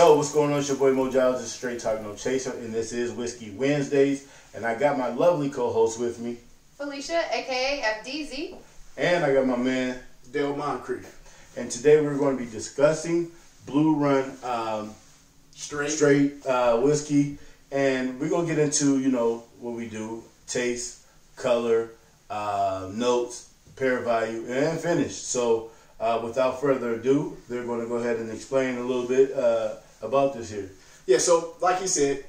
Yo, what's going on? It's your boy Mo Giles. This is Straight Talk No Chaser, and this is Whiskey Wednesdays. And I got my lovely co-host with me, Felicia, aka FDZ. and I got my man Dale Moncrief. And today we're going to be discussing Blue Run straight whiskey, and we're gonna get into what we do: taste, color, notes, pair value, and finish. So without further ado, they're going to go ahead and explain a little bit about this here. Yeah, so like he said,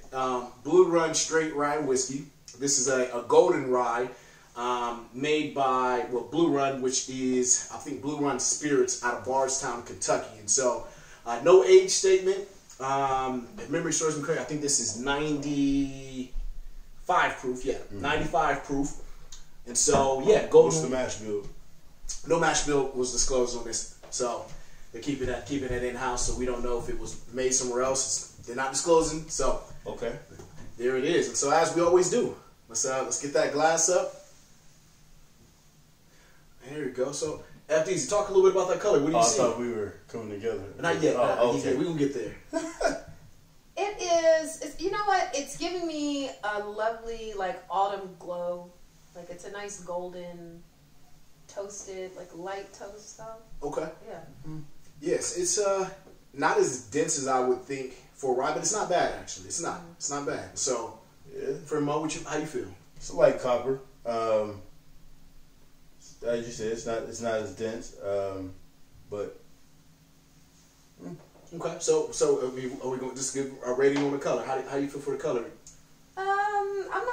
Blue Run Straight Rye Whiskey. This is a golden rye made by Blue Run, which is, I think, Blue Run Spirits out of Bardstown, Kentucky. And so no age statement. If memory serves me correct, I think this is 95 proof. Yeah, 95 proof. And so, yeah, golden. What's the mash bill? No mash bill was disclosed on this, so they're keeping it in house. So we don't know if it was made somewhere else. They're not disclosing. So okay, there it is. And so as we always do, let's get that glass up. There you go. So FDZ, talk a little bit about that color. What do you see? I thought we were coming together. Not yet. Okay. We gonna get there. You know what? It's giving me a lovely autumn glow. Like it's a nice golden, toasted, light toast stuff. Okay. Yeah. Mm-hmm. Yes, it's not as dense as I would think for rye, but it's not bad actually. It's not. It's not bad. So yeah. For Mo, how you feel? It's a light copper. As you said, it's not as dense, but okay. So are we going to just give a rating on the color? How do you feel for the color? I'm not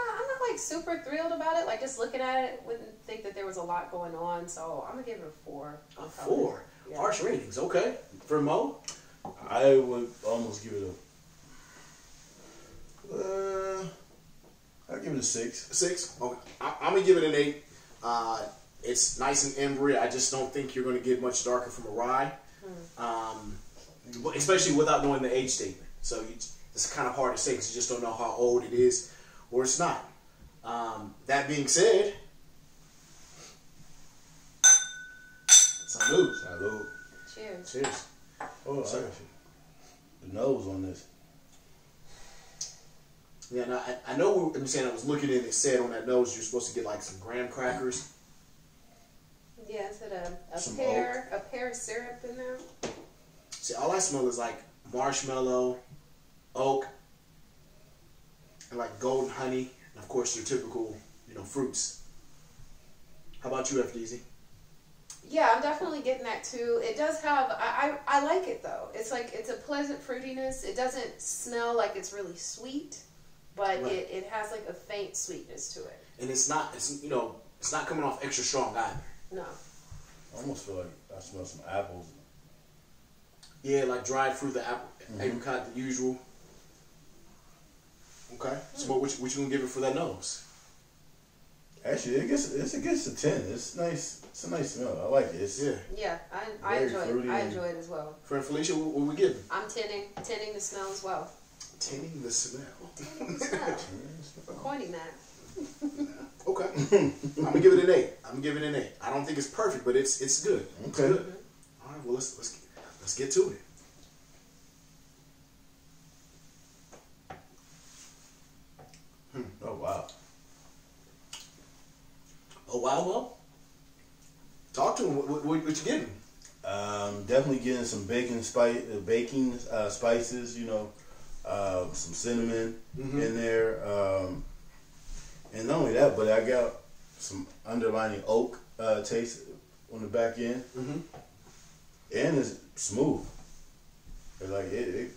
super thrilled about it. Like just looking at it, wouldn't think that there was a lot going on. So I'm gonna give it a 4. A 4. Yeah. Harsh ratings. Okay. For Mo, I would almost give it I'll give it a 6. 6. Okay. I'm gonna give it an 8. It's nice and ambery. I just don't think you're going to get much darker from a rye, especially without knowing the age statement. So it's kind of hard to say because you just don't know how old it is or it's not. That being said, salud. Salud. Cheers. Cheers. Oh, I got you. The nose on this. Yeah, now, I know. I was looking at it. It said on that nose you're supposed to get some graham crackers. Yeah, is it a pear syrup in there? See, all I smell is marshmallow, oak, and golden honey, and of course your typical, fruits. How about you, FDZ? Yeah, I'm definitely getting that too. It does have, I like it though. It's it's a pleasant fruitiness. It doesn't smell like it's really sweet, but right. it has a faint sweetness to it. And it's not coming off extra strong either. No. I almost feel like I smell some apples. Yeah, dried fruit, the apple, apricot, the usual. Okay. So what you gonna give it for that nose? Actually, it's a 10. It's nice. It's a nice smell. I like it. Yeah, I enjoy it. I enjoy it as well. Friend Felicia, what we giving? I'm tinning the smell as well. Tinning the smell. Tinning the smell. We're coining that. Okay. I'm gonna give it an 8. I don't think it's perfect, but it's good. Okay. It's good. All right. Well, let's get to it. Oh wow. Oh wow. Well, talk to him. What you getting? Definitely getting some baking spices. Some cinnamon in there. And not only that, but I got some underlining oak taste on the back end, and it's smooth. It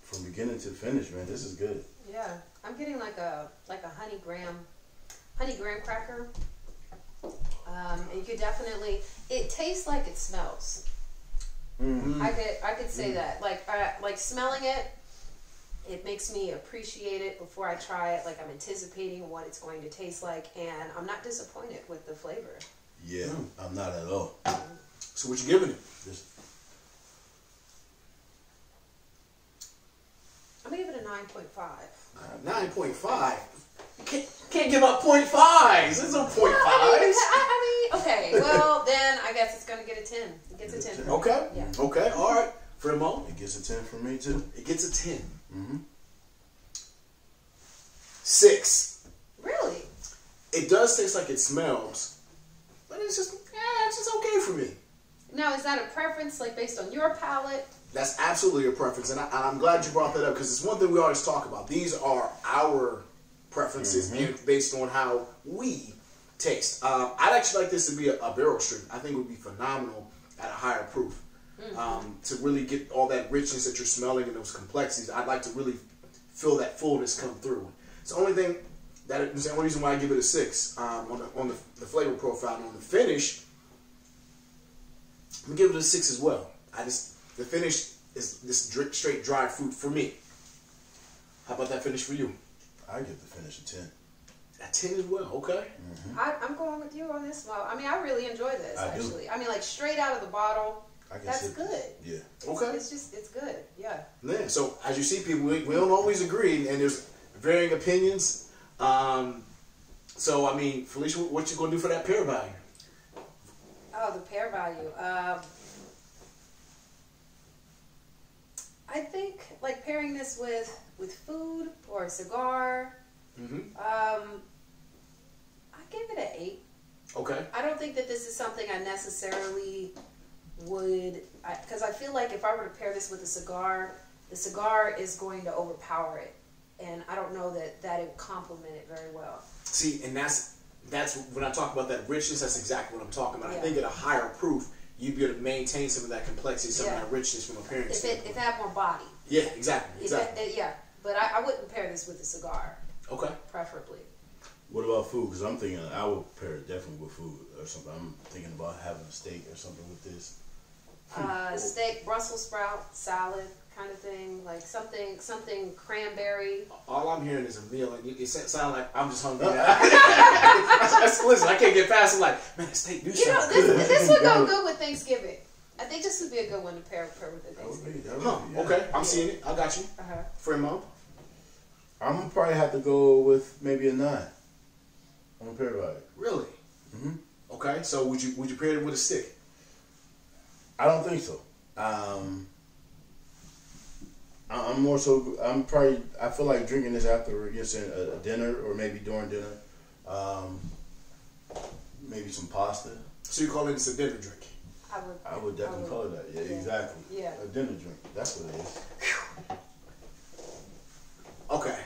from beginning to finish, man. This is good. Yeah, I'm getting a honey graham cracker. And you could definitely. It tastes like it smells. Mm-hmm. I could say that. Smelling it. It makes me appreciate it before I try it. I'm anticipating what it's going to taste like, and I'm not disappointed with the flavor. Yeah, I'm not at all. So what you giving it? I'm gonna give it a 9.5. 9.5. You can't give up 0.5s. There's no 0.5s. I mean, okay. Well, then I guess it's gonna get a 10. It gets a 10. Okay. Yeah. Okay. All right. Fremont? It gets a 10 from me too. It gets a 10. Mm-hmm. 6. Really? It does taste like it smells, but it's just okay for me. Now, is that a preference, like based on your palate? That's absolutely a preference, and I'm glad you brought that up because it's one thing we always talk about. These are our preferences and based on how we taste. I'd actually like this to be a barrel strength. I think it would be phenomenal at a higher proof. To really get all that richness that you're smelling and those complexities, I'd like to really feel that fullness come through. It's the only thing it's the only reason why I give it a 6 on the flavor profile. And on the finish, I'm gonna give it a 6 as well. The finish is this straight dry fruit for me. How about that finish for you? I give the finish a 10. A 10 as well, okay. I'm going with you on this one. I mean, I really enjoy this, actually. Do. I mean, like, straight out of the bottle, that's good. Yeah. Okay. It's good, yeah. Yeah, so as you see, people, we don't always agree, and there's varying opinions. So, I mean, Felicia, what you going to do for that pair value? Oh, the pair value. I think, like, pairing this with food or a cigar, I give it an 8. Okay. I don't think that this is something I necessarily would, because I feel like if I were to pair this with a cigar, the cigar is going to overpower it. And I don't know that it would complement it very well. See, and that's when I talk about that richness, that's exactly what I'm talking about. Yeah. I think at a higher proof, you'd be able to maintain some of that complexity, some of that richness from a pairing standpoint. If it had more body. Yeah, exactly. But I wouldn't pair this with a cigar. Okay. Preferably. What about food? Because I'm thinking I would pair it definitely with food or something. I'm thinking about having a steak or something with this. Steak, Brussels sprout, salad kind of thing, like something cranberry. All I'm hearing is a meal, and it sounds like I'm just hungry. Listen, I can't get past it. Like, man, steak do sound good. This would go good with Thanksgiving. I think this would be a good one to pair with the Thanksgiving. Okay, I'm seeing it. I got you. Fremont. I'm gonna probably have to go with maybe a 9 on the pair value. Really? Okay, so would you pair it with a stick? I don't think so. I'm more so. I feel like drinking this after a dinner or maybe during dinner. Maybe some pasta. So you call this a dinner drink? I would definitely call it that. Yeah, exactly. Yeah. A dinner drink. That's what it is. Okay.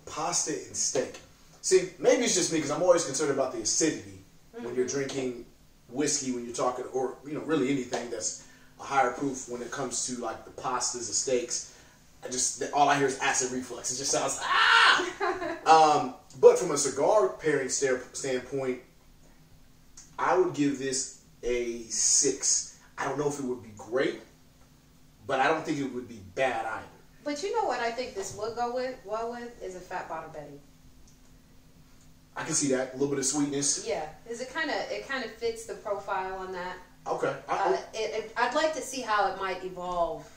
Pasta and steak. See, maybe it's just me because I'm always concerned about the acidity when you're drinking whiskey, when you're talking, or really anything that's a higher proof when it comes to like the pastas and steaks. All I hear is acid reflux. It just sounds but from a cigar pairing standpoint, I would give this a 6. I don't know if it would be great, but I don't think it would be bad either. But you know what I think this would go well with is a Fat Bottom Betty. I can see that, a little bit of sweetness. Yeah, because it kind of fits the profile on that. Okay. I'd like to see how it might evolve.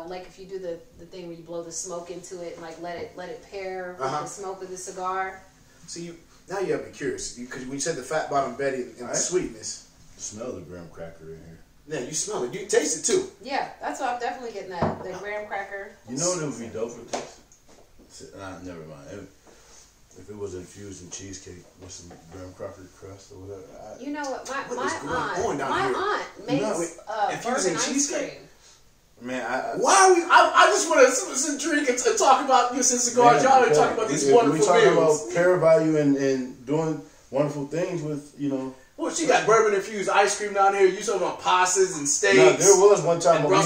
Like if you do the thing where you blow the smoke into it and like let it pair with the smoke of the cigar. See, now you have me curious because when you said the Fat Bottom Betty and the sweetness, smell the graham cracker in here. Yeah, you smell it. You taste it too. Yeah, that's what I'm definitely getting that graham cracker. You know what would be dope with this? Never mind. If it was infused in cheesecake with some graham cracker crust or whatever. You know what? My aunt makes bourbon ice cream. Man, why are we? I just want to drink and talk about this cigar jar and talk about these wonderful meals. We're talking about pair value and doing wonderful things with Well, she got bourbon infused ice cream down here. You talking about pastas and steaks? No, there was one time when I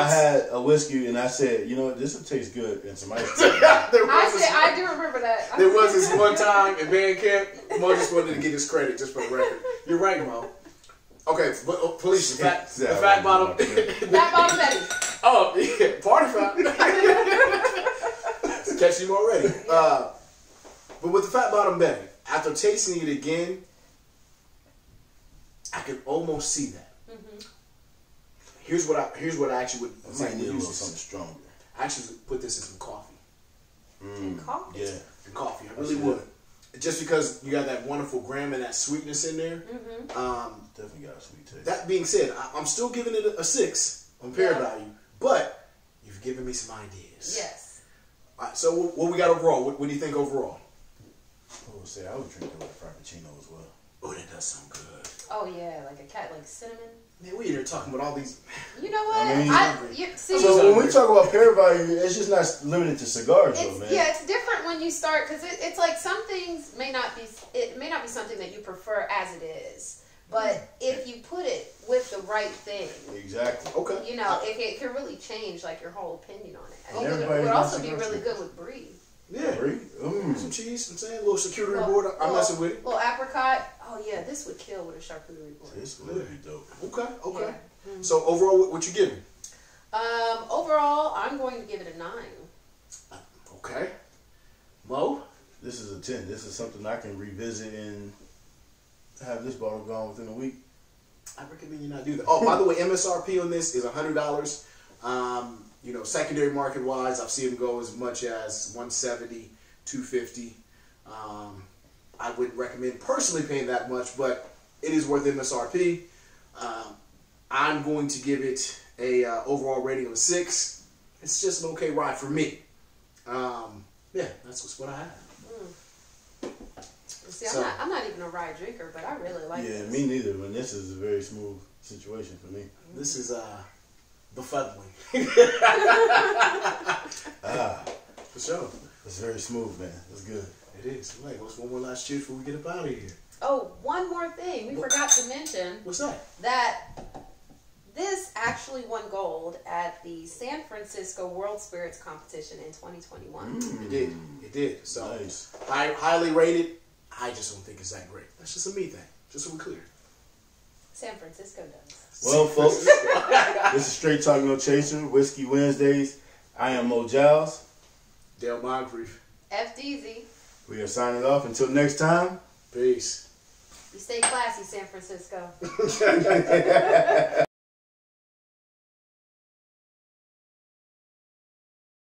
had a whiskey and I said, this would taste good and some ice cream. I do remember that. There was this one time in band camp. Mo just wanted to get his credit just for the record. You're right, Mo. Okay, but Felicia, the Fat Bottom. Fat Bottom Betty. Oh, yeah, party foul. Catch him already. But with the Fat Bottom Betty, after tasting it again, I can almost see that. Here's what I actually would say. I might need a little something stronger. I actually would put this in some coffee. In coffee? Yeah. In coffee. I really would. Just because you got that wonderful graham and that sweetness in there. Definitely got a sweet taste. That being said, I'm still giving it a 6 on pair value. but you've given me some ideas. Yes. All right, so what we got overall? What do you think overall? I would say I would drink it with a frappuccino as well. Oh, that does sound good. Oh yeah, like a cat, like cinnamon. Man, we here talking about all these. You know what? I mean, see, so when we talk about pair value, it's just not limited to cigars, though, man. Yeah, it's different when you start because it's like some things may not be. It may not be something that you prefer as it is, but if you put it with the right thing, Exactly. Okay. you know, it can really change like your whole opinion on it. I And think it everybody would wants also be cigars really too. good with brie. Yeah. Some cheese. I'm saying a little charcuterie board. I'm messing with it. Little apricot. Oh yeah, this would kill with a charcuterie board. This would be dope. Okay. Okay. Yeah. Mm-hmm. So overall, what you giving? Overall, I'm going to give it a 9. Okay. Mo? This is a 10. This is something I can revisit and have this bottle gone within a week. I recommend you not do that. Oh, by the way, MSRP on this is $100. You know, secondary market wise, I've seen them go as much as $170, $250. I wouldn't recommend personally paying that much, but it is worth MSRP. I'm going to give it a overall rating of a 6. It's just an okay ride for me. Yeah, that's what I have. See, I'm not even a rye drinker, but I really like Yeah, this. me neither. But this is a very smooth situation for me. This is befuddling. For sure. It's very smooth, man. It's good. It is. Wait, what's one more last cheers before we get up out of here? Oh, one more thing. We forgot to mention What's that? that this actually won gold at the San Francisco World Spirits Competition in 2021. It did. It did. So Nice. highly rated. I just don't think it's that great. That's just a me thing. Just so we're clear. San Francisco does. Well, folks, this is Straight Talk No Chaser, Whiskey Wednesdays. I am Mo Giles. Dale Moncrief. FDZ. We are signing off. Until next time. Peace. You stay classy, San Francisco.